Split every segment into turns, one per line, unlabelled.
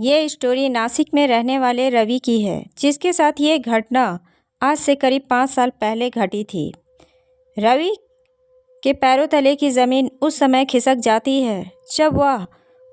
ये स्टोरी नासिक में रहने वाले रवि की है, जिसके साथ ये घटना आज से करीब 5 साल पहले घटी थी। रवि के पैरों तले की ज़मीन उस समय खिसक जाती है जब वह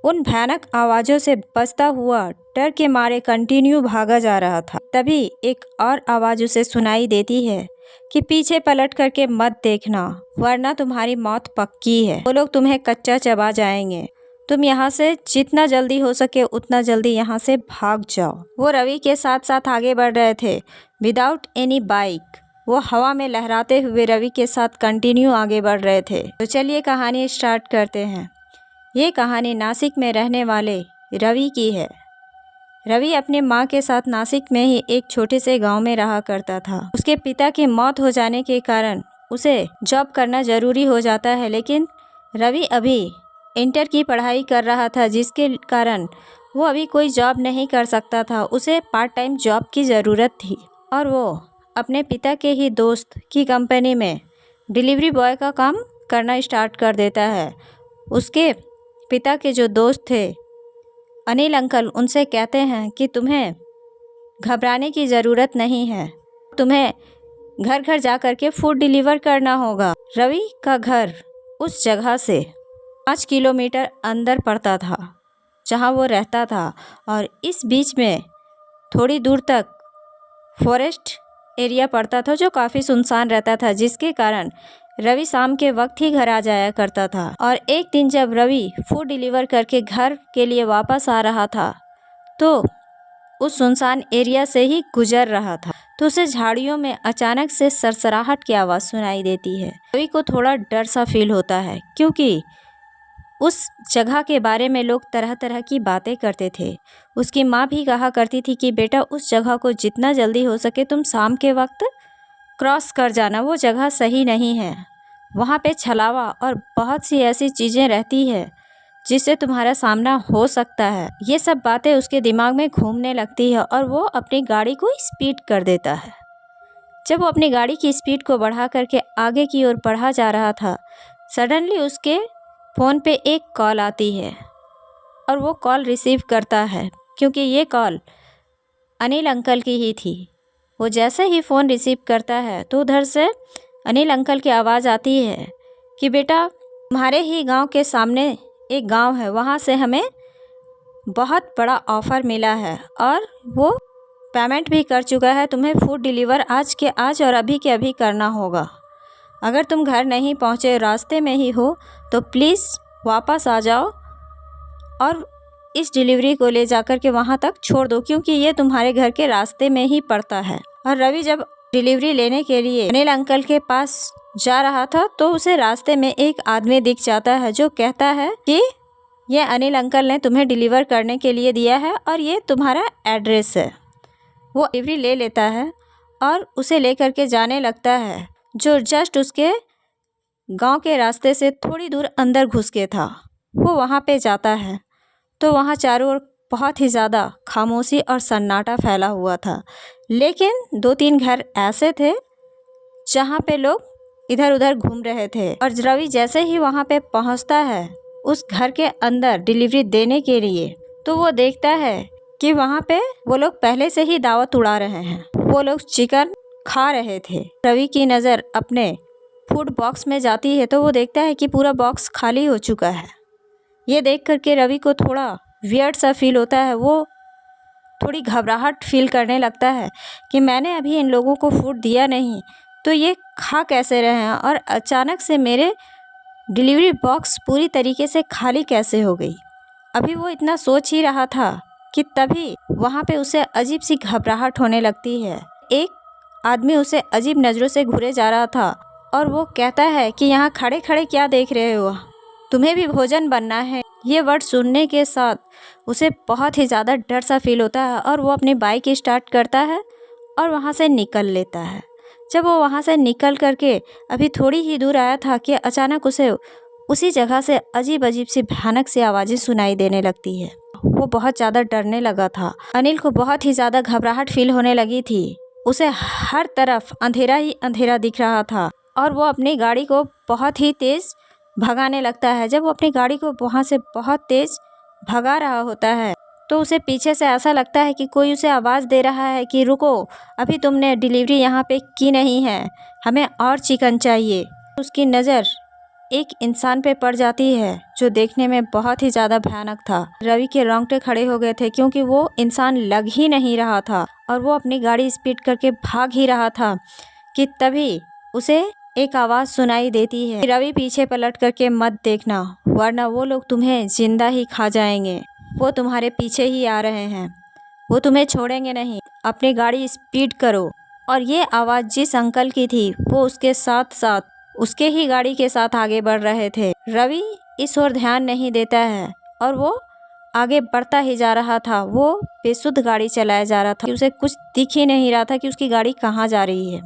उन भयानक आवाज़ों से बचता हुआ डर के मारे कंटिन्यू भागा जा रहा था। तभी एक और आवाज़ उसे सुनाई देती है कि पीछे पलट करके मत देखना, वरना तुम्हारी मौत पक्की है। वो लोग तुम्हें कच्चा चबा जाएंगे। तुम यहाँ से जितना जल्दी हो सके उतना जल्दी यहाँ से भाग जाओ। वो रवि के साथ साथ आगे बढ़ रहे थे विदाउट एनी बाइक। वो हवा में लहराते हुए रवि के साथ कंटिन्यू आगे बढ़ रहे थे। तो चलिए कहानी स्टार्ट करते हैं। ये कहानी नासिक में रहने वाले रवि की है। रवि अपने माँ के साथ नासिक में ही एक छोटे से गांव में रहा करता था। उसके पिता की मौत हो जाने के कारण उसे जॉब करना ज़रूरी हो जाता है, लेकिन रवि अभी इंटर की पढ़ाई कर रहा था, जिसके कारण वो अभी कोई जॉब नहीं कर सकता था। उसे पार्ट टाइम जॉब की ज़रूरत थी और वो अपने पिता के ही दोस्त की कंपनी में डिलीवरी बॉय का काम करना स्टार्ट कर देता है। उसके पिता के जो दोस्त थे अनिल अंकल, उनसे कहते हैं कि तुम्हें घबराने की ज़रूरत नहीं है, तुम्हें घर घर जा कर के फूड डिलीवर करना होगा। रवि का घर उस जगह से 5 किलोमीटर अंदर पड़ता था जहाँ वो रहता था, और इस बीच में थोड़ी दूर तक फॉरेस्ट एरिया पड़ता था जो काफ़ी सुनसान रहता था, जिसके कारण रवि शाम के वक्त ही घर आ जाया करता था। और एक दिन जब रवि फूड डिलीवर करके घर के लिए वापस आ रहा था तो उस सुनसान एरिया से ही गुजर रहा था, तो उसे झाड़ियों में अचानक से सरसराहट की आवाज़ सुनाई देती है। रवि को थोड़ा डर सा फील होता है, क्योंकि उस जगह के बारे में लोग तरह तरह की बातें करते थे। उसकी माँ भी कहा करती थी कि बेटा, उस जगह को जितना जल्दी हो सके तुम शाम के वक्त क्रॉस कर जाना, वो जगह सही नहीं है। वहाँ पे छलावा और बहुत सी ऐसी चीज़ें रहती है जिससे तुम्हारा सामना हो सकता है। ये सब बातें उसके दिमाग में घूमने लगती है और वो अपनी गाड़ी को स्पीड कर देता है। जब वो अपनी गाड़ी की स्पीड को बढ़ा करके आगे की ओर बढ़ा जा रहा था, सडनली उसके फ़ोन पे एक कॉल आती है और वो कॉल रिसीव करता है, क्योंकि ये कॉल अनिल अंकल की ही थी। वो जैसे ही फ़ोन रिसीव करता है तो उधर से अनिल अंकल की आवाज़ आती है कि बेटा, तुम्हारे ही गांव के सामने एक गांव है, वहां से हमें बहुत बड़ा ऑफ़र मिला है और वो पेमेंट भी कर चुका है। तुम्हें फूड डिलीवर आज के आज और अभी के अभी करना होगा। अगर तुम घर नहीं पहुंचे, रास्ते में ही हो, तो प्लीज़ वापस आ जाओ और इस डिलीवरी को ले जाकर के वहां तक छोड़ दो, क्योंकि ये तुम्हारे घर के रास्ते में ही पड़ता है। और रवि जब डिलीवरी लेने के लिए अनिल अंकल के पास जा रहा था तो उसे रास्ते में एक आदमी दिख जाता है जो कहता है कि ये अनिल अंकल ने तुम्हें डिलीवर करने के लिए दिया है और ये तुम्हारा एड्रेस है। वो डिलीवरी ले लेता है और उसे लेकर के जाने लगता है, जो जस्ट उसके गांव के रास्ते से थोड़ी दूर अंदर घुस के था। वो वहाँ पे जाता है तो वहाँ चारों ओर बहुत ही ज़्यादा खामोशी और सन्नाटा फैला हुआ था, लेकिन 2-3 घर ऐसे थे जहाँ पे लोग इधर उधर घूम रहे थे। और रवि जैसे ही वहाँ पे पहुँचता है उस घर के अंदर डिलीवरी देने के लिए, तो वो देखता है कि वहाँ पे वो लोग पहले से ही दावत उड़ा रहे हैं। वो लोग चिकन खा रहे थे। रवि की नज़र अपने फूड बॉक्स में जाती है तो वो देखता है कि पूरा बॉक्स खाली हो चुका है। ये देख करके रवि को थोड़ा वियर्ड सा फील होता है। वो थोड़ी घबराहट फील करने लगता है कि मैंने अभी इन लोगों को फूड दिया नहीं, तो ये खा कैसे रहे हैं और अचानक से मेरे डिलीवरी बॉक्स पूरी तरीके से खाली कैसे हो गई। अभी वो इतना सोच ही रहा था कि तभी वहाँ पे उसे अजीब सी घबराहट होने लगती है। एक आदमी उसे अजीब नज़रों से घूरे जा रहा था और वो कहता है कि यहाँ खड़े खड़े क्या देख रहे हो, तुम्हें भी भोजन बनना है। ये वर्ड सुनने के साथ उसे बहुत ही ज़्यादा डर सा फील होता है और वो अपनी बाइक स्टार्ट करता है और वहाँ से निकल लेता है। जब वो वहाँ से निकल करके अभी थोड़ी ही दूर आया था कि अचानक उसे उसी जगह से अजीब अजीब सी भयानक सी आवाज़ें सुनाई देने लगती है। वो बहुत ज़्यादा डरने लगा था। अनिल को बहुत ही ज़्यादा घबराहट फील होने लगी थी। उसे हर तरफ अंधेरा ही अंधेरा दिख रहा था और वो अपनी गाड़ी को बहुत ही तेज़ भगाने लगता है। जब वो अपनी गाड़ी को वहाँ से बहुत तेज़ भगा रहा होता है तो उसे पीछे से ऐसा लगता है कि कोई उसे आवाज़ दे रहा है कि रुको, अभी तुमने डिलीवरी यहाँ पे की नहीं है, हमें और चिकन चाहिए। उसकी नज़र एक इंसान पे पड़ जाती है जो देखने में बहुत ही ज़्यादा भयानक था। रवि के रोंगटे खड़े हो गए थे क्योंकि वो इंसान लग ही नहीं रहा था और वो अपनी गाड़ी स्पीड करके भाग ही रहा था कि तभी उसे एक आवाज़ सुनाई देती है, रवि पीछे पलट करके मत देखना वरना वो लोग तुम्हें जिंदा ही खा जाएंगे। वो तुम्हारे पीछे ही आ रहे हैं, वो तुम्हें छोड़ेंगे नहीं, अपनी गाड़ी स्पीड करो। और ये आवाज़ जिस अंकल की थी वो उसके साथ साथ उसके ही गाड़ी के साथ आगे बढ़ रहे थे। रवि इस ओर ध्यान नहीं देता है और वो आगे बढ़ता ही जा रहा था। वो बेसुध गाड़ी चलाया जा रहा था कि उसे कुछ दिख ही नहीं रहा था कि उसकी गाड़ी कहाँ जा रही है।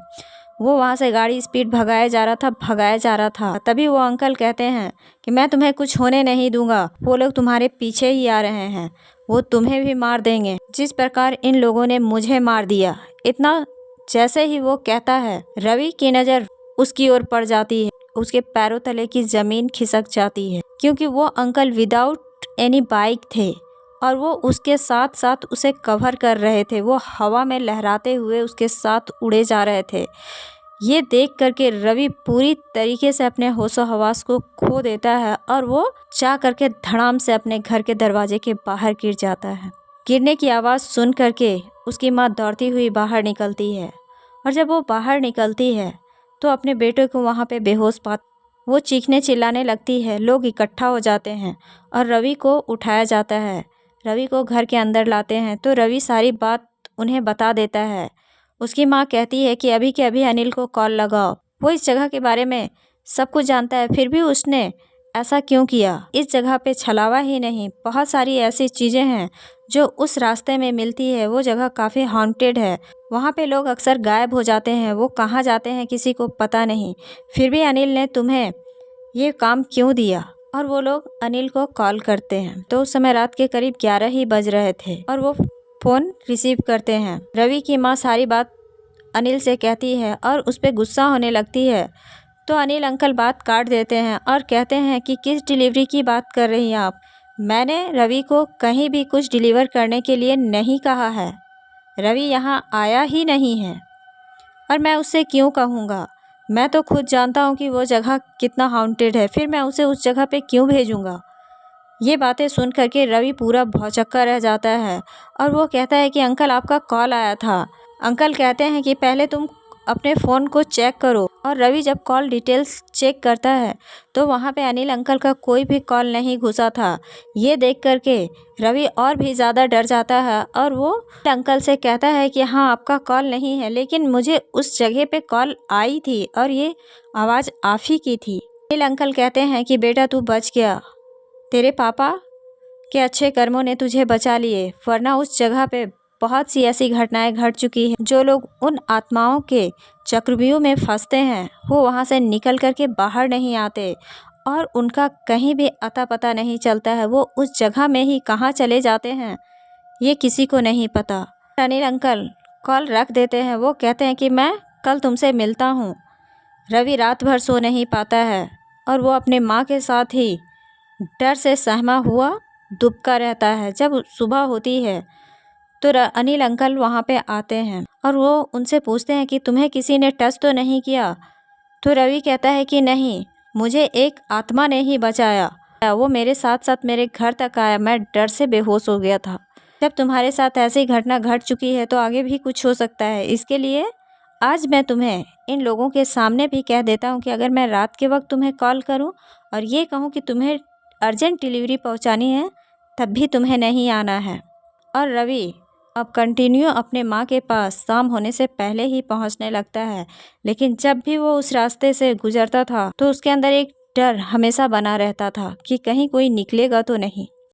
वो वहाँ से गाड़ी स्पीड भगाया जा रहा था। तभी वो अंकल कहते हैं कि मैं तुम्हें कुछ होने नहीं दूंगा, वो लोग तुम्हारे पीछे ही आ रहे हैं, वो तुम्हें भी मार देंगे जिस प्रकार इन लोगों ने मुझे मार दिया। इतना जैसे ही वो कहता है रवि की नज़र उसकी ओर पड़ जाती है, उसके पैरों तले की ज़मीन खिसक जाती है क्योंकि वो अंकल विदाउट एनी बाइक थे और वो उसके साथ साथ उसे कवर कर रहे थे। वो हवा में लहराते हुए उसके साथ उड़े जा रहे थे। ये देख करके रवि पूरी तरीके से अपने होशो हवास को खो देता है और वो जा करके धड़ाम से अपने घर के दरवाजे के बाहर गिर जाता है। गिरने की आवाज़ सुन करके उसकी माँ दौड़ती हुई बाहर निकलती है और जब वो बाहर निकलती है तो अपने बेटे को वहाँ पे बेहोश पा वो चीखने चिल्लाने लगती है। लोग इकट्ठा हो जाते हैं और रवि को उठाया जाता है। रवि को घर के अंदर लाते हैं तो रवि सारी बात उन्हें बता देता है। उसकी माँ कहती है कि अभी के अभी अनिल को कॉल लगाओ। वो इस जगह के बारे में सब कुछ जानता है, फिर भी उसने ऐसा क्यों किया। इस जगह पे छलावा ही नहीं, बहुत सारी ऐसी चीज़ें हैं जो उस रास्ते में मिलती है। वो जगह काफ़ी हॉन्टेड है, वहाँ पे लोग अक्सर गायब हो जाते हैं, वो कहाँ जाते हैं किसी को पता नहीं। फिर भी अनिल ने तुम्हें ये काम क्यों दिया। और वो लोग अनिल को कॉल करते हैं तो उस समय रात के करीब 11 ही बज रहे थे और वो फ़ोन रिसीव करते हैं। रवि की माँ सारी बात अनिल से कहती है और उस पर गुस्सा होने लगती है तो अनिल अंकल बात काट देते हैं और कहते हैं कि किस डिलीवरी की बात कर रही हैं आप। मैंने रवि को कहीं भी कुछ डिलीवर करने के लिए नहीं कहा है, रवि यहाँ आया ही नहीं है और मैं उससे क्यों कहूँगा। मैं तो खुद जानता हूँ कि वो जगह कितना हॉन्टेड है, फिर मैं उसे उस जगह पे क्यों भेजूँगा। ये बातें सुन करके रवि पूरा भौचक्का रह जाता है और वो कहता है कि अंकल आपका कॉल आया था। अंकल कहते हैं कि पहले तुम अपने फ़ोन को चेक करो और रवि जब कॉल डिटेल्स चेक करता है तो वहाँ पे अनिल अंकल का कोई भी कॉल नहीं घुसा था। ये देख करके रवि और भी ज़्यादा डर जाता है और वो अंकल से कहता है कि हाँ आपका कॉल नहीं है, लेकिन मुझे उस जगह पे कॉल आई थी और ये आवाज़ आप ही की थी। अनिल अंकल कहते हैं कि बेटा तू बच गया, तेरे पापा के अच्छे कर्मों ने तुझे बचा लिए, वरना उस जगह पे बहुत सी ऐसी घटनाएं घट चुकी हैं। जो लोग उन आत्माओं के चक्रव्यूह में फंसते हैं वो वहाँ से निकल कर के बाहर नहीं आते और उनका कहीं भी अता पता नहीं चलता है। वो उस जगह में ही कहाँ चले जाते हैं ये किसी को नहीं पता। अनिल अंकल कॉल रख देते हैं। वो कहते हैं कि मैं कल तुमसे मिलता हूँ। रवि रात भर सो नहीं पाता है और वो अपने माँ के साथ ही डर से सहमा हुआ दुबका रहता है। जब सुबह होती है तो अनिल अंकल वहाँ पे आते हैं और वो उनसे पूछते हैं कि तुम्हें किसी ने टच तो नहीं किया। तो रवि कहता है कि नहीं, मुझे एक आत्मा ने ही बचाया, वो मेरे साथ साथ मेरे घर तक आया, मैं डर से बेहोश हो गया था। जब तुम्हारे साथ ऐसी घटना घट चुकी है तो आगे भी कुछ हो सकता है, इसके लिए आज मैं तुम्हें इन लोगों के सामने भी कह देता हूँ कि अगर मैं रात के वक्त तुम्हें कॉल करूँ और ये कहूँ कि तुम्हें अर्जेंट डिलीवरी पहुँचानी है तब भी तुम्हें नहीं आना है। और रवि अब कंटिन्यू अपने माँ के पास शाम होने से पहले ही पहुँचने लगता है, लेकिन जब भी वो उस रास्ते से गुजरता था तो उसके अंदर एक डर हमेशा बना रहता था कि कहीं कोई निकलेगा तो नहीं।